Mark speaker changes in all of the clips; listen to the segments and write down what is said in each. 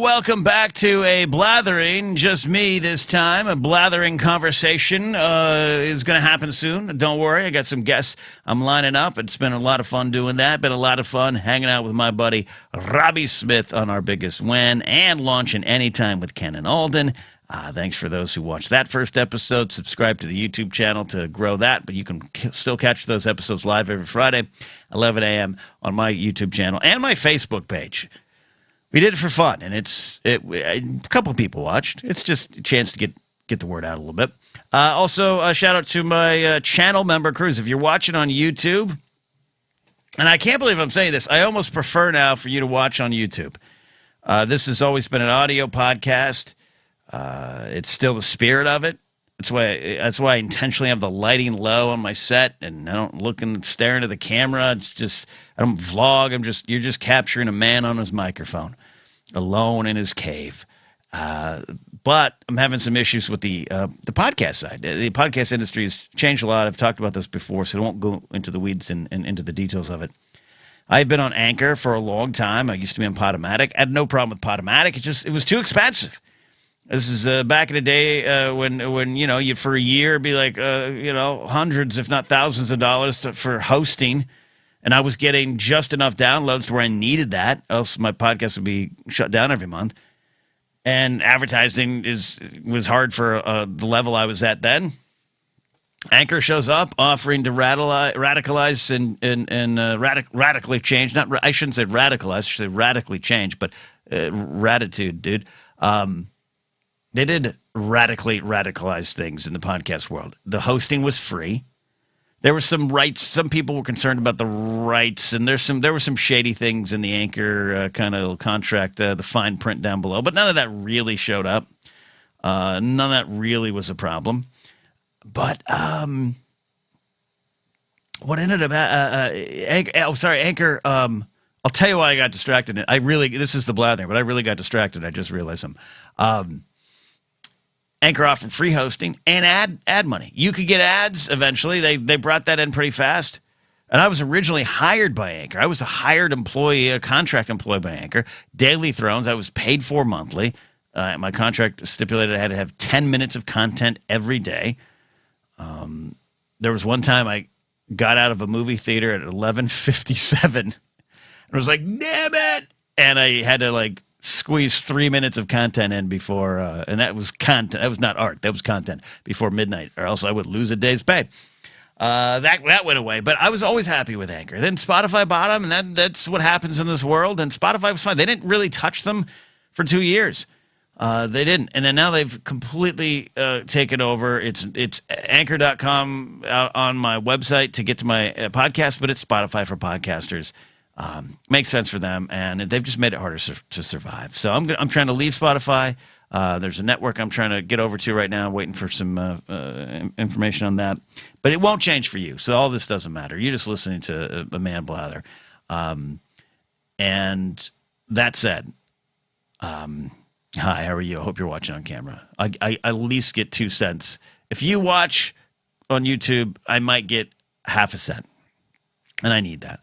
Speaker 1: welcome back to a Blathering, just me this time. A Blathering conversation is going to happen soon. Don't worry, I got some guests I'm lining up. It's been a lot of fun doing that. Been a lot of fun hanging out with my buddy Robbie Smith on Our Biggest Win and launching Anytime with Ken and Alden. Thanks for those who watched that first episode. Subscribe to the YouTube channel to grow that, but you can still catch those episodes live every Friday, 11 a.m. on my YouTube channel and my Facebook page. We did it for fun, and a couple of people watched. It's just a chance to get the word out a little bit. Also, a shout-out to my channel member crews. If you're watching on YouTube, and I can't believe I'm saying this, I almost prefer now for you to watch on YouTube. This has always been an audio podcast. It's still the spirit of it. That's why I intentionally have the lighting low on my set, and I don't look and stare into the camera. It's just I don't vlog. You're just capturing a man on his microphone, alone in his cave. But I'm having some issues with the podcast side. The podcast industry has changed a lot. I've talked about this before, so I won't go into the weeds and into the details of it. I've been on Anchor for a long time. I used to be on Podomatic. I had no problem with Podomatic. It was too expensive. This is back in the day when you for a year it'd be like hundreds if not thousands of dollars for hosting, and I was getting just enough downloads to where I needed that, else my podcast would be shut down every month. And advertising was hard for the level I was at then. Anchor shows up offering to radicalize and radically change. I shouldn't say radicalize. I should say radically change, but ratitude, dude. They did radically radicalize things in the podcast world. The hosting was free. There were some rights. Some people were concerned about the rights, and there were some shady things in the Anchor kind of contract, the fine print down below. But none of that really showed up. None of that really was a problem. But what ended up Anchor. I'll tell you why I got distracted. This is the blathering, but I really got distracted. I just realized something. Anchor offered free hosting and ad money. You could get ads eventually. They brought that in pretty fast. And I was originally hired by Anchor. I was a hired employee, a contract employee by Anchor. Daily Thrones, I was paid for monthly. My contract stipulated I had to have 10 minutes of content every day. There was one time I got out of a movie theater at 11:57. And I was like, damn it! And I had to squeeze 3 minutes of content in before, and that was content. That was not art. That was content before midnight, or else I would lose a day's pay. That went away, but I was always happy with Anchor. Then Spotify bought them, and that's what happens in this world. And Spotify was fine. They didn't really touch them for 2 years. They didn't, and then now they've completely taken over. It's Anchor.com on my website to get to my podcast, but it's Spotify for podcasters. Makes sense for them, and they've just made it harder to survive. So I'm trying to leave Spotify. There's a network I'm trying to get over to right now. I'm waiting for some information on that. But it won't change for you, so all this doesn't matter. You're just listening to a man blather. And that said, hi, how are you? I hope you're watching on camera. I at least get 2 cents. If you watch on YouTube, I might get half a cent, and I need that.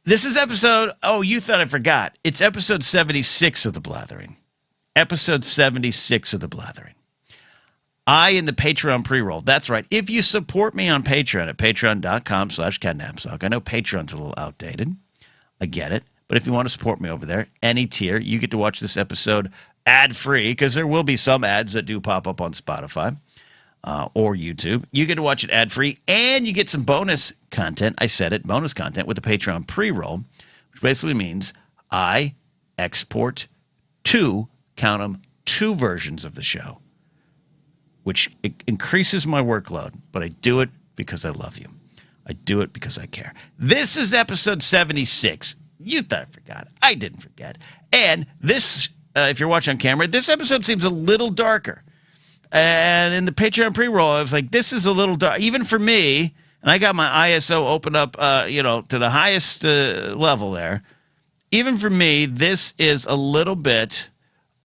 Speaker 1: This is episode, you thought I forgot. It's episode 76 of The Blathering. Episode 76 of The Blathering. I in the Patreon pre-roll. That's right. If you support me on Patreon at patreon.com/Ken Napzok. I know Patreon's a little outdated. I get it. But if you want to support me over there, any tier, you get to watch this episode ad-free, because there will be some ads that do pop up on Spotify. Or YouTube. You get to watch it ad-free, and you get some bonus content. I said it, bonus content with the Patreon pre-roll, which basically means I export two versions of the show, which increases my workload, but I do it because I love you. I do it because I care. This is episode 76. You thought I forgot. I didn't forget. And this, if you're watching on camera, this episode seems a little darker. And in the Patreon pre-roll, I was like, this is a little dark, even for me. And I got my ISO open up, to the highest level there. Even for me, this is a little bit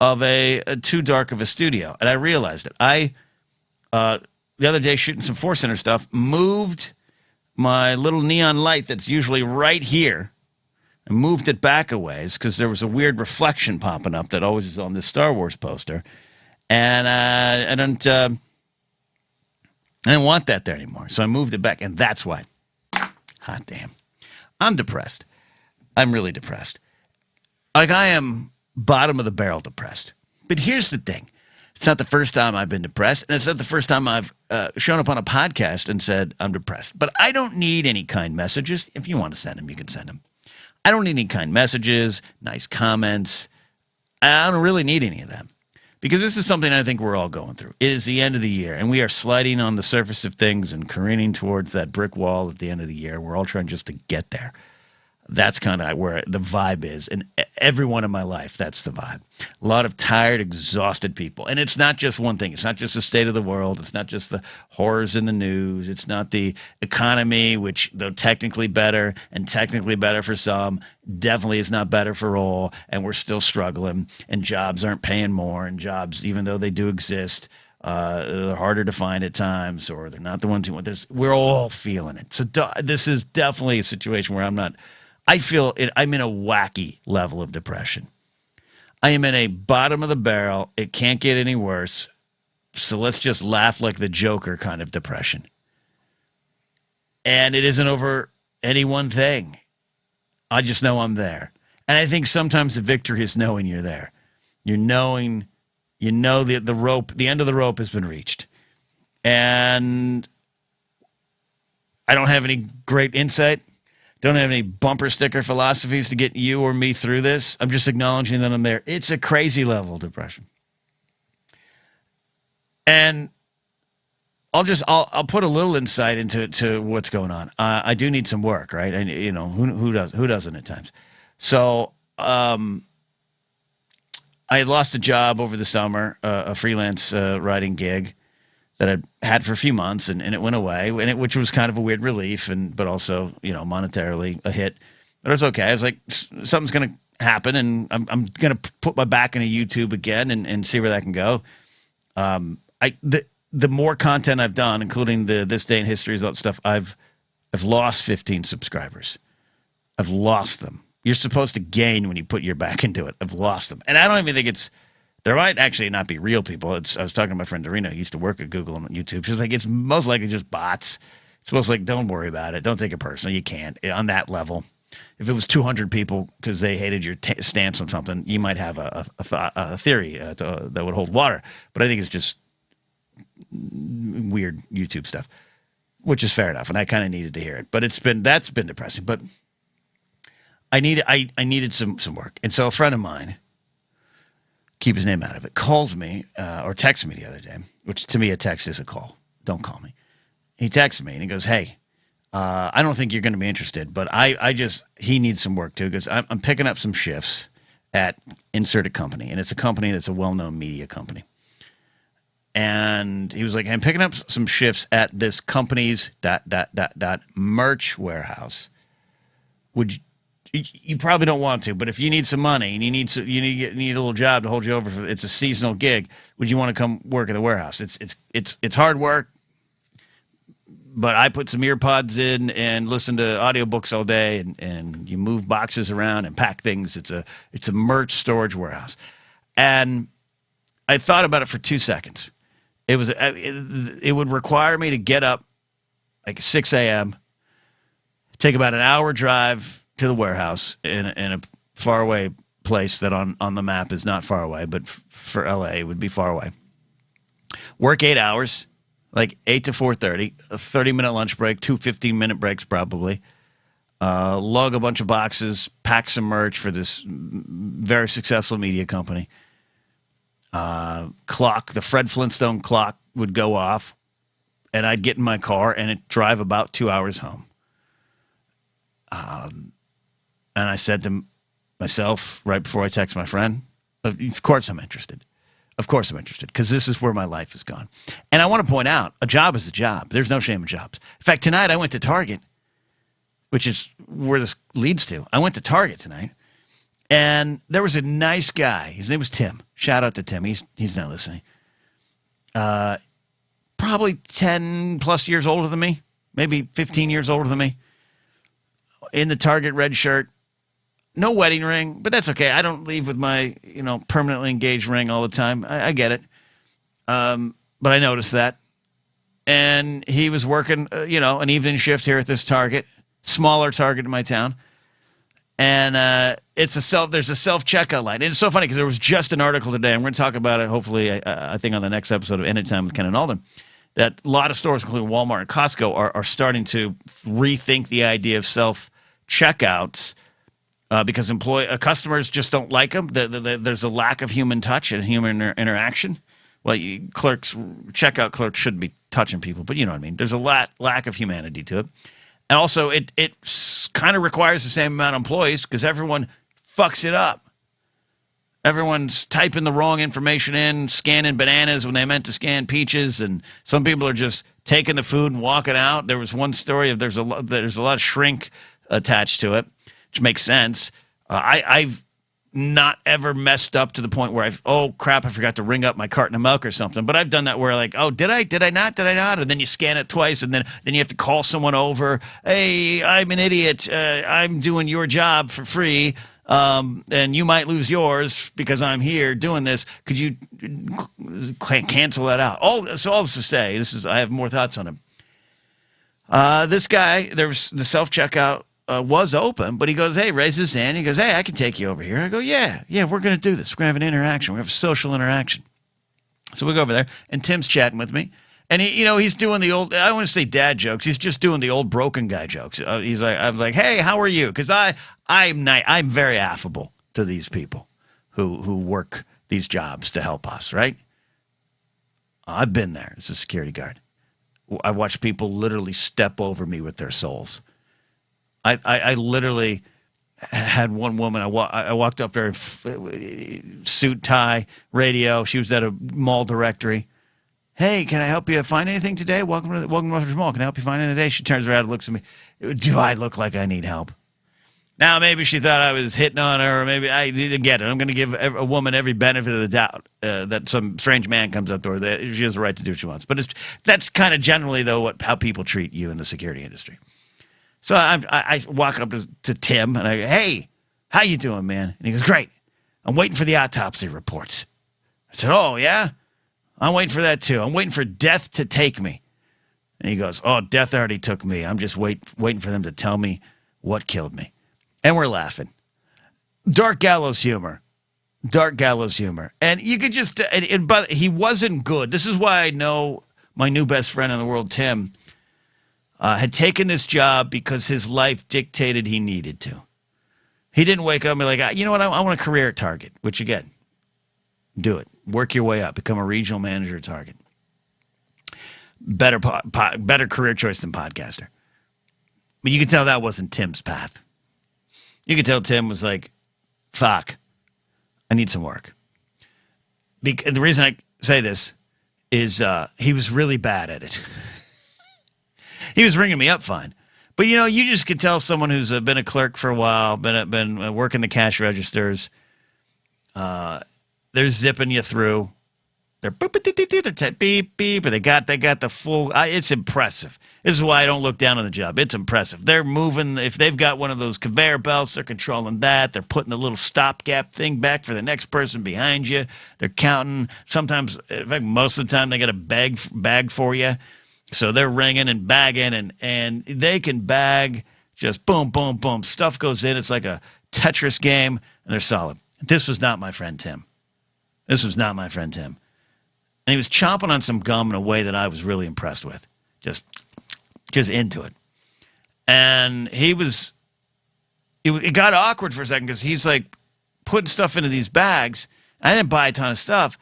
Speaker 1: of a too dark of a studio. And I realized it. The other day, shooting some Force Center stuff, moved my little neon light that's usually right here I moved it back a ways because there was a weird reflection popping up that always is on this Star Wars poster. And I didn't want that there anymore. So I moved it back, and that's why. Hot damn. I'm depressed. I'm really depressed. Like, I am bottom of the barrel depressed. But here's the thing. It's not the first time I've been depressed, and it's not the first time I've shown up on a podcast and said I'm depressed. But I don't need any kind messages. If you want to send them, you can send them. I don't need any kind messages, nice comments. I don't really need any of them. Because this is something I think we're all going through. It is the end of the year, and we are sliding on the surface of things and careening towards that brick wall at the end of the year. We're all trying just to get there. That's kind of where the vibe is. And everyone in my life, that's the vibe. A lot of tired, exhausted people. And it's not just one thing. It's not just the state of the world. It's not just the horrors in the news. It's not the economy, which, though technically better and technically better for some, definitely is not better for all. And we're still struggling. And jobs aren't paying more. And jobs, even though they do exist, they're harder to find at times, or they're not the ones who want. We're all feeling it. So this is definitely a situation where I feel it. I'm in a wacky level of depression. I am in a bottom of the barrel. It can't get any worse. So let's just laugh like the Joker kind of depression. And it isn't over any one thing. I just know I'm there. And I think sometimes the victory is knowing you're there. You're knowing, the rope, the end of the rope has been reached. And I don't have any great insight. Don't have any bumper sticker philosophies to get you or me through this. I'm just acknowledging that I'm there. It's a crazy level of depression. And I'll put a little insight into what's going on. I do need some work, right? And who doesn't at times. So I had lost a job over the summer, a freelance writing gig that I'd had for a few months, and it went away, which was kind of a weird relief, but also, monetarily a hit. But it was okay. I was like, something's going to happen, and I'm going to put my back into YouTube again and see where that can go. The more content I've done, including the This Day in History stuff, I've lost 15 subscribers. I've lost them. You're supposed to gain when you put your back into it. I've lost them. And I don't even think there might actually not be real people. I was talking to my friend Dorina, who used to work at Google and YouTube. She's like, it's most likely just bots. It's most like, don't worry about it. Don't take it personally. You can't on that level. If it was 200 people because they hated your stance on something, you might have a theory that would hold water. But I think it's just weird YouTube stuff, which is fair enough. And I kind of needed to hear it. But that's been depressing. But I needed some work. And so a friend of mine, keep his name out of it, calls me or texts me the other day, which to me a text is a call. Don't call me. He texts me and he goes, hey, I don't think you're going to be interested, but he needs some work too because I'm picking up some shifts at inserted company, and it's a company that's a well-known media company. And he was like, I'm picking up some shifts at this company's ... merch warehouse. You probably don't want to, but if you need some money and you need a little job to hold you over, it's a seasonal gig. Would you want to come work at the warehouse? It's hard work, but I put some ear pods in and listen to audiobooks all day, and you move boxes around and pack things. It's a merch storage warehouse, and I thought about it for 2 seconds. It would require me to get up like 6 a.m., take about an hour drive to the warehouse in a faraway place that on the map is not far away, but for LA it would be far away. Work 8 hours, like 8 to 4:30, a 30-minute lunch break, 2 15-minute breaks probably. Lug a bunch of boxes, pack some merch for this very successful media company. The Fred Flintstone clock would go off, and I'd get in my car and it'd drive about 2 hours home. And I said to myself right before I text my friend, of course I'm interested. Of course I'm interested because this is where my life has gone. And I want to point out, a job is a job. There's no shame in jobs. In fact, tonight I went to Target, which is where this leads to. I went to Target tonight, and there was a nice guy. His name was Tim. Shout out to Tim. He's not listening. Probably 10 plus years older than me, maybe 15 years older than me. In the Target red shirt, No wedding ring, but that's okay. I don't leave with my, permanently engaged ring all the time. I get it. But I noticed that. And he was working, an evening shift here at this Target, smaller Target in my town. And there's a self-checkout line. And it's so funny because there was just an article today. I'm going to talk about it, hopefully, I think on the next episode of Anytime with Ken and Alden, that a lot of stores, including Walmart and Costco, are starting to rethink the idea of self-checkouts because customers just don't like them. There's a lack of human touch and human interaction. Well, checkout clerks shouldn't be touching people, but you know what I mean. There's a lack of humanity to it. And also, it kind of requires the same amount of employees because everyone fucks it up. Everyone's typing the wrong information in, scanning bananas when they meant to scan peaches, and some people are just taking the food and walking out. There was one story of there's a lot of shrink attached to it, which makes sense. I've not ever messed up to the point where oh crap, I forgot to ring up my carton of milk or something. But I've done that where like, oh, did I not? And then you scan it twice, and then you have to call someone over. Hey, I'm an idiot. I'm doing your job for free. And you might lose yours because I'm here doing this. Could you cancel that out? All this to say, I have more thoughts on him. This guy, there's the self-checkout was open, but he goes, hey, raise his hand. He goes, hey, I can take you over here. I go, yeah, we're going to do this. We're going to have an interaction. We're going to have a social interaction. So we go over there, and Tim's chatting with me. And he's doing the old, I don't want to say dad jokes. He's just doing the old broken guy jokes. I was like, hey, how are you? Because I'm very affable to these people who work these jobs to help us, right? I've been there as a security guard. I watched people literally step over me with their souls. I literally had one woman. I walked up there, suit, tie, radio. She was at a mall directory. Hey, can I help you find anything today? Welcome to Rutherford Mall. Can I help you find anything today? She turns around and looks at me. Do I look like I need help? Now, maybe she thought I was hitting on her, or maybe I didn't get it. I'm going to give a woman every benefit of the doubt that some strange man comes up to her. That she has the right to do what she wants. But that's kind of generally, though, how people treat you in the security industry. So I walk up to Tim, and I go, hey, how you doing, man? And he goes, great. I'm waiting for the autopsy reports. I said, oh, yeah? I'm waiting for that, too. I'm waiting for death to take me. And he goes, oh, death already took me. I'm just waiting for them to tell me what killed me. And we're laughing. Dark gallows humor. And you could just, but he wasn't good. This is why I know my new best friend in the world, Tim, had taken this job because his life dictated he needed to. He didn't wake up and be like, you know what, I want a career at Target, which again, do it. Work your way up. Become a regional manager at Target. Better career choice than podcaster. But you could tell that wasn't Tim's path. You could tell Tim was like, fuck, I need some work. The reason I say this is he was really bad at it. He was ringing me up fine. But, you just could tell someone who's been a clerk for a while, been working the cash registers, they're zipping you through. They're beep, beep, and they got the full, it's impressive. This is why I don't look down on the job. It's impressive. They're moving, if they've got one of those conveyor belts, they're controlling that. They're putting the little stopgap thing back for the next person behind you. They're counting. Sometimes, in fact, most of the time, they got a bag for you. So they're ringing and bagging, and they can bag just boom, boom, boom. Stuff goes in. It's like a Tetris game, and they're solid. This was not my friend Tim. And he was chomping on some gum in a way that I was really impressed with. Just into it. And it got awkward for a second because he's like putting stuff into these bags. I didn't buy a ton of stuff,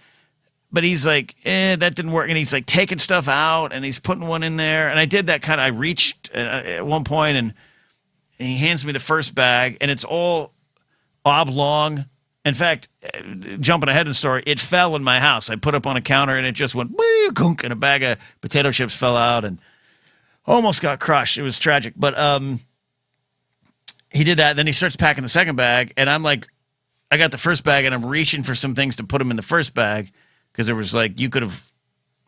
Speaker 1: but he's like, that didn't work. And he's like taking stuff out and he's putting one in there. And I did that I reached at one point and he hands me the first bag and it's all oblong. In fact, jumping ahead in the story, it fell in my house. I put it up on a counter, and it just went, wee, gunk, and a bag of potato chips fell out and almost got crushed. It was tragic. But he did that. Then he starts packing the second bag, and I'm like, I got the first bag, and I'm reaching for some things to put them in the first bag because there was like, you could have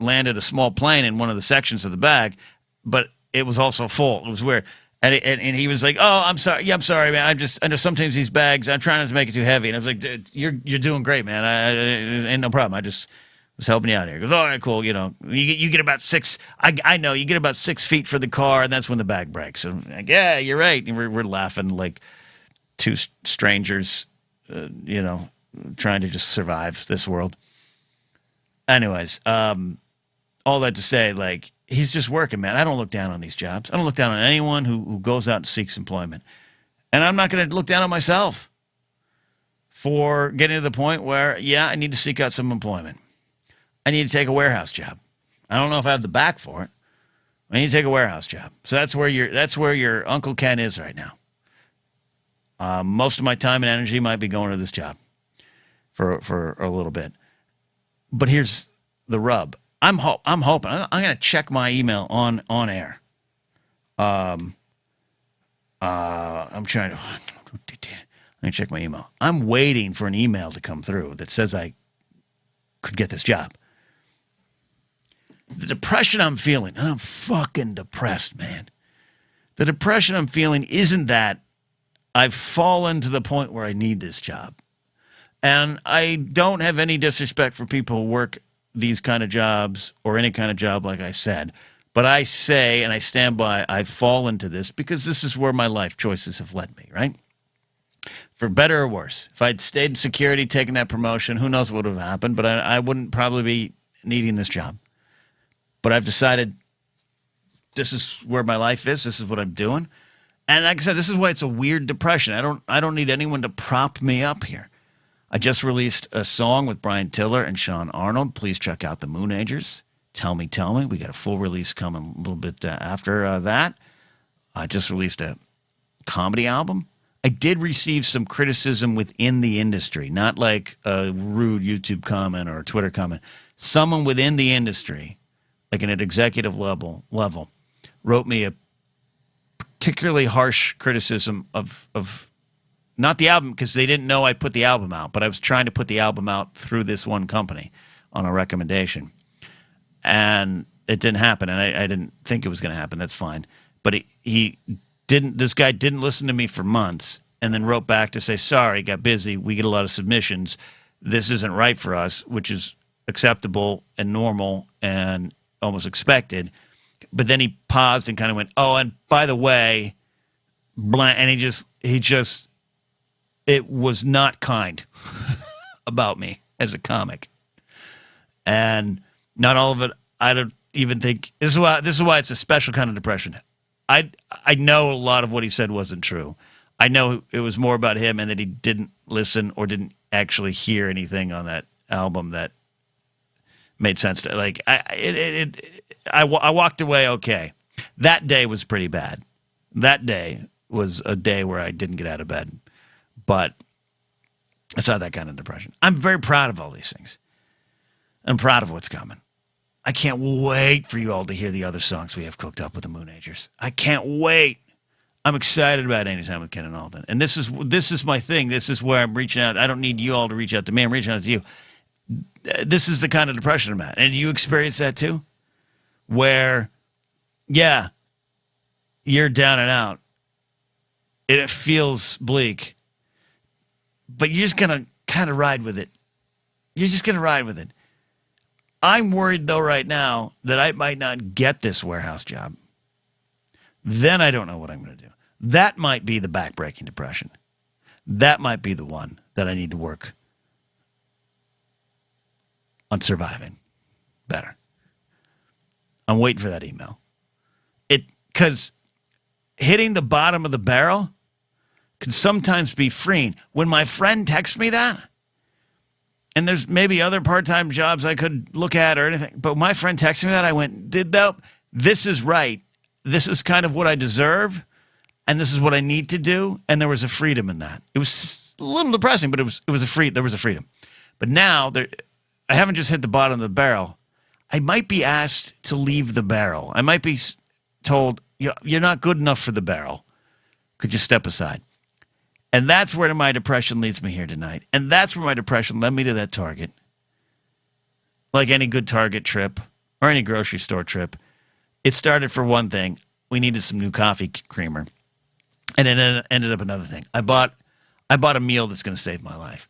Speaker 1: landed a small plane in one of the sections of the bag, but it was also full. It was weird. And he was like, "Oh, I'm sorry. Yeah, I'm sorry, man. I know sometimes these bags. I'm trying not to make it too heavy." And I was like, "Dude, you're doing great, man. Ain't no problem. I just was helping you out here." He goes, "All right, cool. You get about six. I know you get about 6 feet for the car, and that's when the bag breaks." And I'm like, "Yeah, you're right." And we're laughing like two strangers, trying to just survive this world. Anyways, all that to say, like, he's just working, man. I don't look down on these jobs. I don't look down on anyone who goes out and seeks employment. And I'm not going to look down on myself for getting to the point where, yeah, I need to seek out some employment. I need to take a warehouse job. I don't know if I have the back for it. I need to take a warehouse job. So that's where your Uncle Ken is right now. Most of my time and energy might be going to this job for a little bit. But here's the rub. I'm hoping. I'm going to check my email on air. I'm trying to. Let me check my email. I'm waiting for an email to come through that says I could get this job. The depression I'm feeling, and I'm fucking depressed, man. The depression I'm feeling isn't that I've fallen to the point where I need this job. And I don't have any disrespect for people who work these kind of jobs or any kind of job, like I said. But I say, and I stand by, I've fallen to this because this is where my life choices have led me, right? For better or worse. If I'd stayed in security, taken that promotion, who knows what would have happened, but I wouldn't probably be needing this job. But I've decided this is where my life is. This is what I'm doing. And like I said, this is why it's a weird depression. I don't need anyone to prop me up here. I just released a song with Brian Tiller and Sean Arnold. Please check out the Moonagers. Tell me. We got a full release coming a little bit after that. I just released a comedy album. I did receive some criticism within the industry, not like a rude YouTube comment or a Twitter comment. Someone within the industry, like at an executive level, wrote me a particularly harsh criticism of not the album, because they didn't know I put the album out, but I was trying to put the album out through this one company on a recommendation. And it didn't happen, and I didn't think it was going to happen. That's fine. But this guy didn't listen to me for months and then wrote back to say, sorry, got busy. We get a lot of submissions. This isn't right for us, which is acceptable and normal and almost expected. But then he paused and kind of went, oh, and by the way, and he just, it was not kind about me as a comic. And not all of it, I don't even think, this is why it's a special kind of depression. I know a lot of what he said wasn't true. I know it was more about him and that he didn't listen or didn't actually hear anything on that album that made sense to, like, I walked away okay. That day was pretty bad. That day was a day where I didn't get out of bed. But it's not that kind of depression. I'm very proud of all these things. I'm proud of what's coming. I can't wait for you all to hear the other songs we have cooked up with the Moonagers. I can't wait. I'm excited about Anytime with Ken and Alden. And this is my thing. This is where I'm reaching out. I don't need you all to reach out to me. I'm reaching out to you. This is the kind of depression I'm at. And you experience that too? Where, yeah, you're down and out. It feels bleak. But you're just going to kind of ride with it. You're just going to ride with it. I'm worried, though, right now that I might not get this warehouse job. Then I don't know what I'm going to do. That might be the backbreaking depression. That might be the one that I need to work on surviving better. I'm waiting for that email. Because hitting the bottom of the barrel can sometimes be freeing. When my friend texts me that, and there's maybe other part-time jobs I could look at or anything, but my friend texted me that, I went, this is right. This is kind of what I deserve, and this is what I need to do, and there was a freedom in that. It was a little depressing, but there was a freedom. But now, I haven't just hit the bottom of the barrel. I might be asked to leave the barrel. I might be told, you're not good enough for the barrel. Could you step aside? And that's where my depression leads me here tonight. And that's where my depression led me to that Target. Like any good Target trip or any grocery store trip, it started for one thing. we needed some new coffee creamer. And it ended up another thing. I bought a meal that's going to save my life.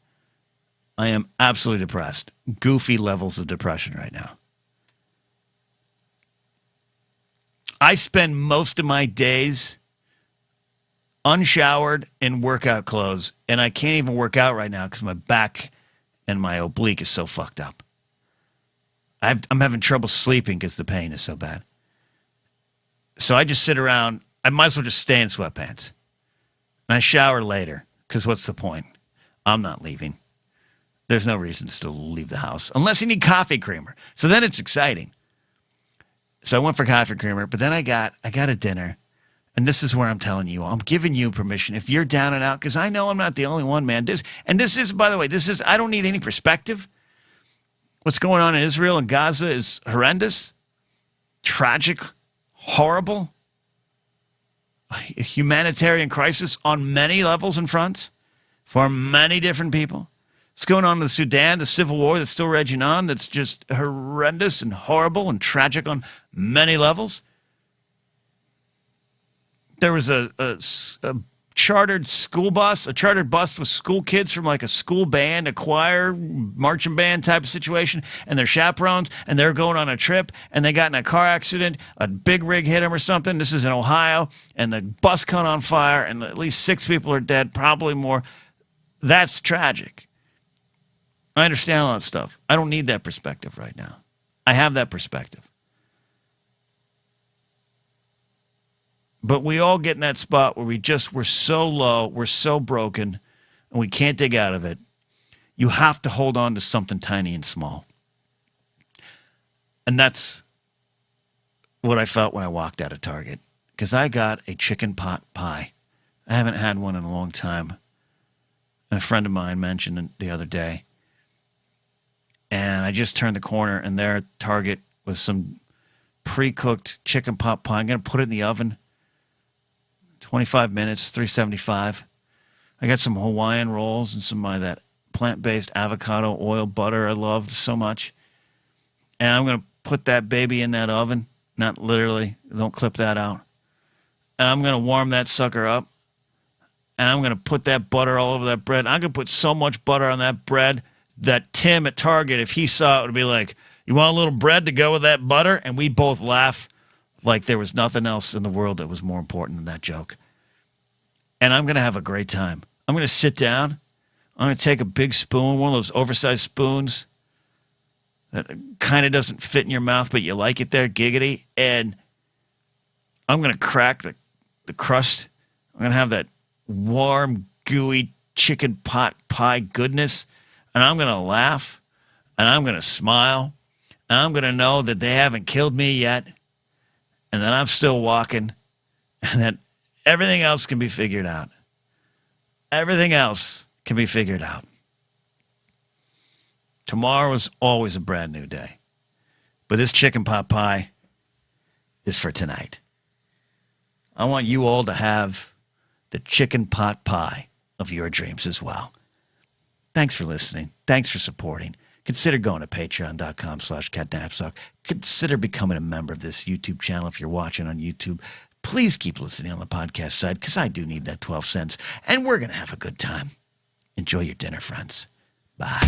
Speaker 1: I am absolutely depressed. Goofy levels of depression right now. I spend most of my days unshowered in workout clothes, and I can't even work out right now because my back and my oblique is so fucked up. I'm having trouble sleeping because the pain is so bad. So I just sit around. I might as well just stay in sweatpants. And I shower later because what's the point? I'm not leaving. There's no reason to still leave the house unless you need coffee creamer. So then it's exciting. So I went for coffee creamer, but then I got a dinner. And this is where I'm telling you, I'm giving you permission. If you're down and out, because I know I'm not the only one, man. This is, by the way, I don't need any perspective. What's going on in Israel and Gaza is horrendous, tragic, horrible, a humanitarian crisis on many levels and fronts for many different people. What's going on in the Sudan, the civil war that's still raging on, that's just horrendous and horrible and tragic on many levels. There was a chartered school bus, a chartered bus with school kids from like a school band, a choir, marching band type of situation, and their chaperones, and they're going on a trip, and they got in a car accident, a big rig hit them or something. This is in Ohio, and the bus caught on fire, and at least 6 people are dead, probably more. That's tragic. I understand all that stuff. I don't need that perspective right now. I have that perspective. But we all get in that spot where we're so low, we're so broken, and we can't dig out of it. You have to hold on to something tiny and small. And that's what I felt when I walked out of Target. Because I got a chicken pot pie. I haven't had one in a long time. And a friend of mine mentioned it the other day. And I just turned the corner, and there at Target was some pre-cooked chicken pot pie. I'm going to put it in the oven. 25 minutes, 375. I got some Hawaiian rolls and some of that plant-based avocado oil butter I loved so much. And I'm going to put that baby in that oven. Not literally. Don't clip that out. And I'm going to warm that sucker up. And I'm going to put that butter all over that bread. I'm going to put so much butter on that bread that Tim at Target, if he saw it, would be like, you want a little bread to go with that butter? And we'd both laugh like there was nothing else in the world that was more important than that joke. And I'm going to have a great time. I'm going to sit down. I'm going to take a big spoon, one of those oversized spoons that kind of doesn't fit in your mouth, but you like it there, giggity. And I'm going to crack the crust. I'm going to have that warm, gooey chicken pot pie goodness. And I'm going to laugh. And I'm going to smile. And I'm going to know that they haven't killed me yet. And that I'm still walking, and that everything else can be figured out. Everything else can be figured out. Tomorrow is always a brand new day. But this chicken pot pie is for tonight. I want you all to have the chicken pot pie of your dreams as well. Thanks for listening. Thanks for supporting. Consider going to patreon.com/Ken Napzok. Consider becoming a member of this YouTube channel if you're watching on YouTube. Please keep listening on the podcast side because I do need that 12 cents. And we're going to have a good time. Enjoy your dinner, friends. Bye.